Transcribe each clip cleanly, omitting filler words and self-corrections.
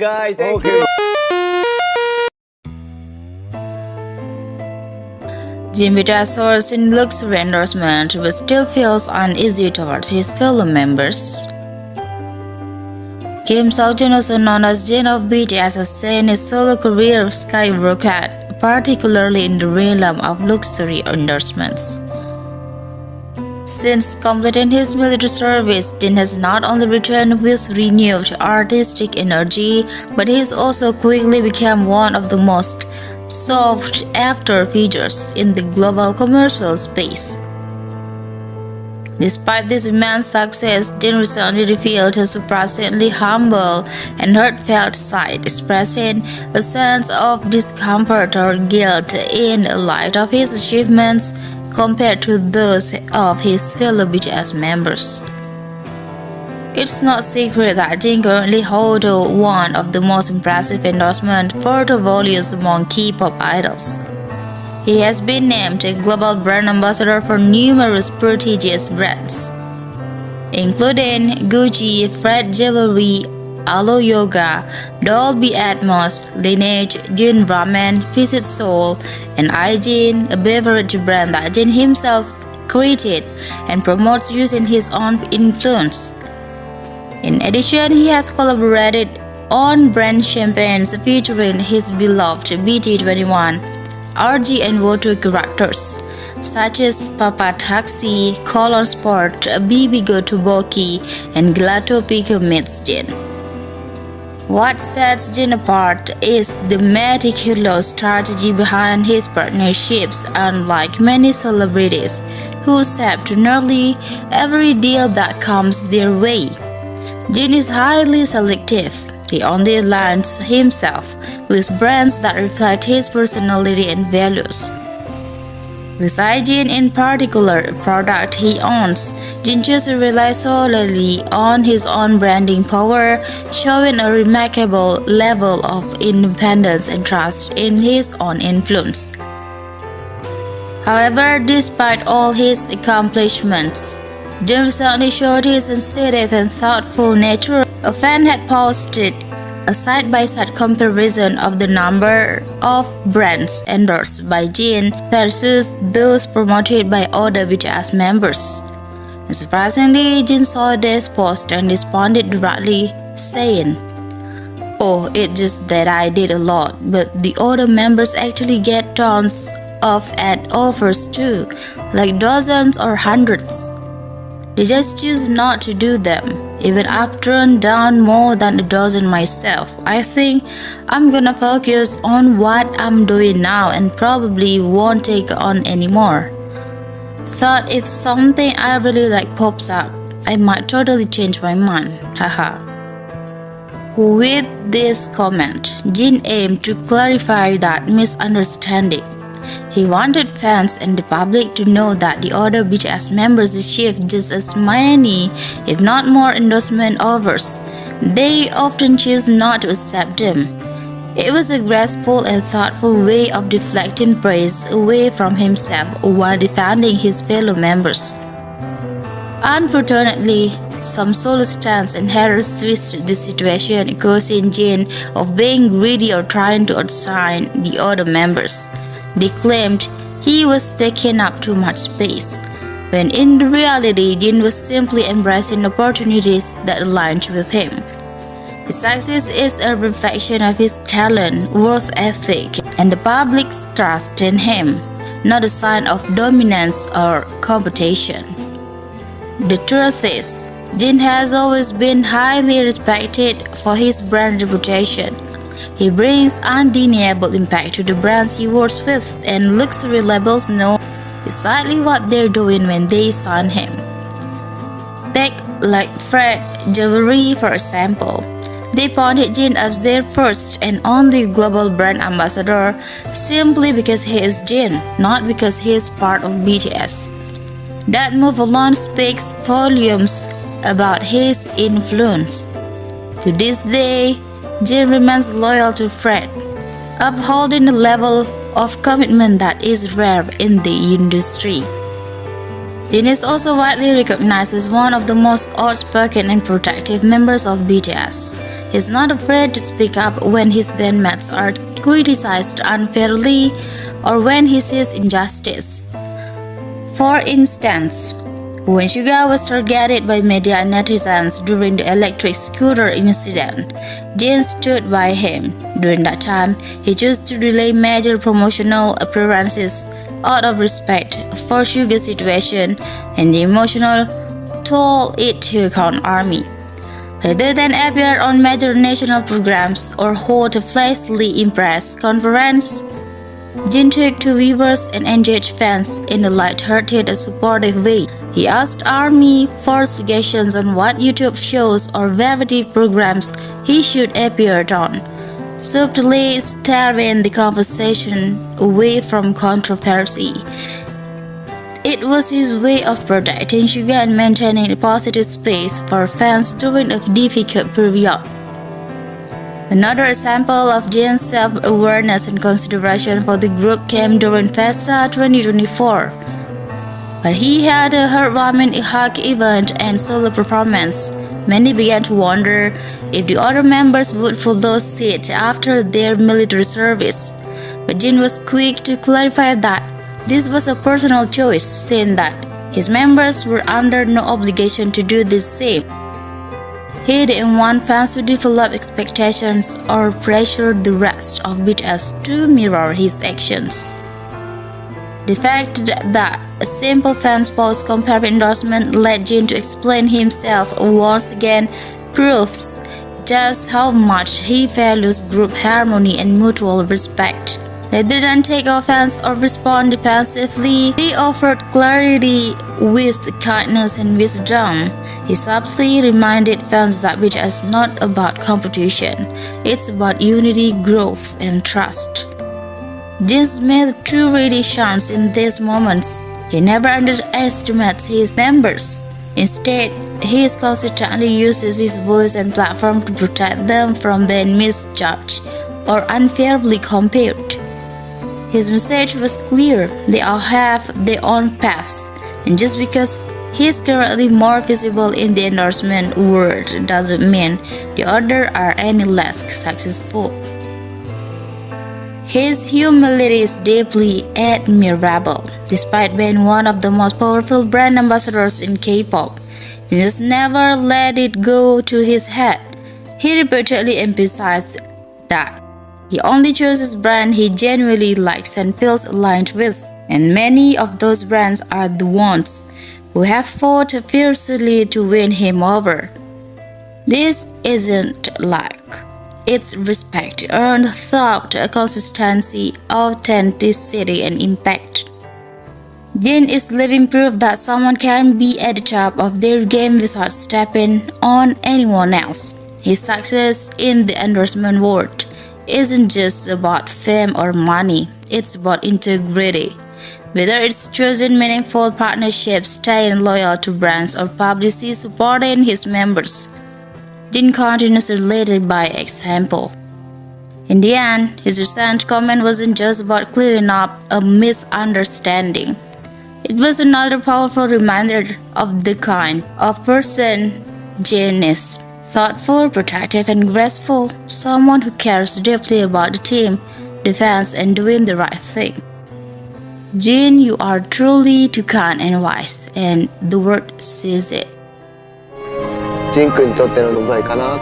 guys. Thank you. Jjwan soars in luxury endorsement but still feels uneasy towards his fellow members. Kim Seokjin, also known as Jin of BTS, has seen his solo career skyrocket, particularly in the realm of luxury endorsements. Since completing his military service, Jin has not only returned with renewed artistic energy, but he has also quickly become one of the most sought-after figures in the global commercial space. Despite this immense success, Jin recently revealed a surprisingly humble and heartfelt side, expressing a sense of discomfort or guilt in light of his achievements compared to those of his fellow BTS members. It's not secret that Jin currently holds one of the most impressive endorsement portfolios among K-pop idols. He has been named a global brand ambassador for numerous prestigious brands, including Gucci, Fred Jewelry, Alo Yoga, Dolby Atmos, Lineage, Jin Ramen, Visit Seoul, and iJin, a beverage brand that Jin himself created and promotes using his own influence. In addition, he has collaborated on brand campaigns featuring his beloved BT21, RG and Voto characters, such as Papa Taxi, Color Sport, BB Go to Boki, and Gelato Pico meets Jin. What sets Jin apart is the meticulous strategy behind his partnerships, unlike many celebrities who accept nearly every deal that comes their way. Jin is highly selective. He only aligns himself with brands that reflect his personality and values. With iJin in particular, a product he owns, Jin chooses to rely solely on his own branding power, showing a remarkable level of independence and trust in his own influence. However, despite all his accomplishments, Jin recently showed his sensitive and thoughtful nature. A fan had posted a side-by-side comparison of the number of brands endorsed by Jin versus those promoted by other BTS members. And surprisingly, Jin saw this post and responded directly, saying, "Oh, it's just that I did a lot, but the other members actually get tons of ad offers too, like dozens or hundreds. They just choose not to do them. Even I've turned down more than a dozen myself. I think I'm gonna focus on what I'm doing now and probably won't take on anymore. Thought if something I really like pops up, I might totally change my mind. Haha." With this comment, Jin aimed to clarify that misunderstanding. He wanted fans and the public to know that the other BTS members achieved just as many, if not more, endorsement offers. They often choose not to accept them. It was a graceful and thoughtful way of deflecting praise away from himself while defending his fellow members. Unfortunately, some solo stans and haters twisted the situation, accusing Jin of being greedy or trying to outshine the other members. They claimed he was taking up too much space, when in reality Jin was simply embracing opportunities that aligned with him. His success is a reflection of his talent, work ethic, and the public's trust in him, not a sign of dominance or competition. The truth is, Jin has always been highly respected for his brand reputation. He brings undeniable impact to the brands he works with, and luxury labels know exactly what they're doing when they sign him. Take like Fred Jewelry for example. They appointed Jin as their first and only global brand ambassador simply because he is Jin, not because he is part of BTS. That move alone speaks volumes about his influence. To this day, Jin remains loyal to Fred, upholding a level of commitment that is rare in the industry. Jin is also widely recognized as one of the most outspoken and protective members of BTS. He's not afraid to speak up when his bandmates are criticized unfairly or when he sees injustice. For instance, when Suga was targeted by media and netizens during the electric scooter incident, Jjwan stood by him. During that time, he chose to delay major promotional appearances out of respect for Suga's situation and the emotional toll it took on ARMY. Rather than appear on major national programs or hold a flashy press conference, Jjwan took to viewers and engaged fans in a light-hearted and supportive way. He asked ARMY for suggestions on what YouTube shows or variety programs he should appear on, subtly steering the conversation away from controversy. It was his way of protecting Suga and maintaining a positive space for fans during a difficult period. Another example of Jjwan's self-awareness and consideration for the group came during Festa 2024, where he had a heartwarming hug event and solo performance. Many began to wonder if the other members would follow suit after their military service, but Jjwan was quick to clarify that this was a personal choice, saying that his members were under no obligation to do the same. He didn't want fans to develop expectations or pressure the rest of BTS to mirror his actions. The fact that a simple fans post comparing endorsement led Jjwan to explain himself once again proves just how much he values group harmony and mutual respect. Rather than take offense or respond defensively, he offered clarity with kindness and wisdom. He subtly reminded fans that BTS is not about competition, it's about unity, growth, and trust. Jjwan made true really shines in these moments. He never underestimates his members. Instead, he consistently uses his voice and platform to protect them from being misjudged or unfairly compared. His message was clear: they all have their own paths, and just because he is currently more visible in the endorsement world doesn't mean the others are any less successful. His humility is deeply admirable. Despite being one of the most powerful brand ambassadors in K-pop, he just never let it go to his head. He repeatedly emphasized that he only chooses brands he genuinely likes and feels aligned with, and many of those brands are the ones who have fought fiercely to win him over. This isn't luck. It's respect, earned thought, consistency, authenticity, and impact. Jjwan is living proof that someone can be at the top of their game without stepping on anyone else. His success in the endorsement world isn't just about fame or money, it's about integrity. Whether it's choosing meaningful partnerships, staying loyal to brands, or publicly supporting his members, Jjwan continues to lead by example. In the end, his recent comment wasn't just about clearing up a misunderstanding. It was another powerful reminder of the kind of person Jjwan is. Thoughtful, protective, and graceful, someone who cares deeply about the team, the fans, and doing the right thing. Jjwan, you are truly too kind and wise, and the world sees it. 징크 저 때는 농사일까나?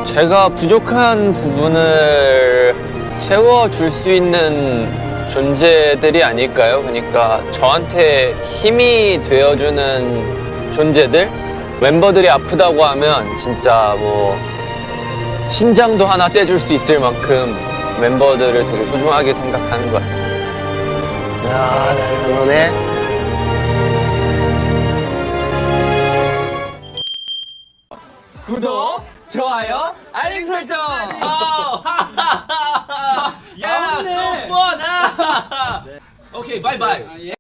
제가 부족한 부분을 채워줄 수 있는 존재들이 아닐까요? 그러니까 저한테 힘이 되어주는 존재들? 멤버들이 아프다고 하면 진짜 뭐 신장도 하나 떼줄 수 있을 만큼 멤버들을 되게 소중하게 생각하는 것 같아요. 야, 나를 너네. 구독, 좋아요, 알림 설정. 야, so fun. Okay, bye bye.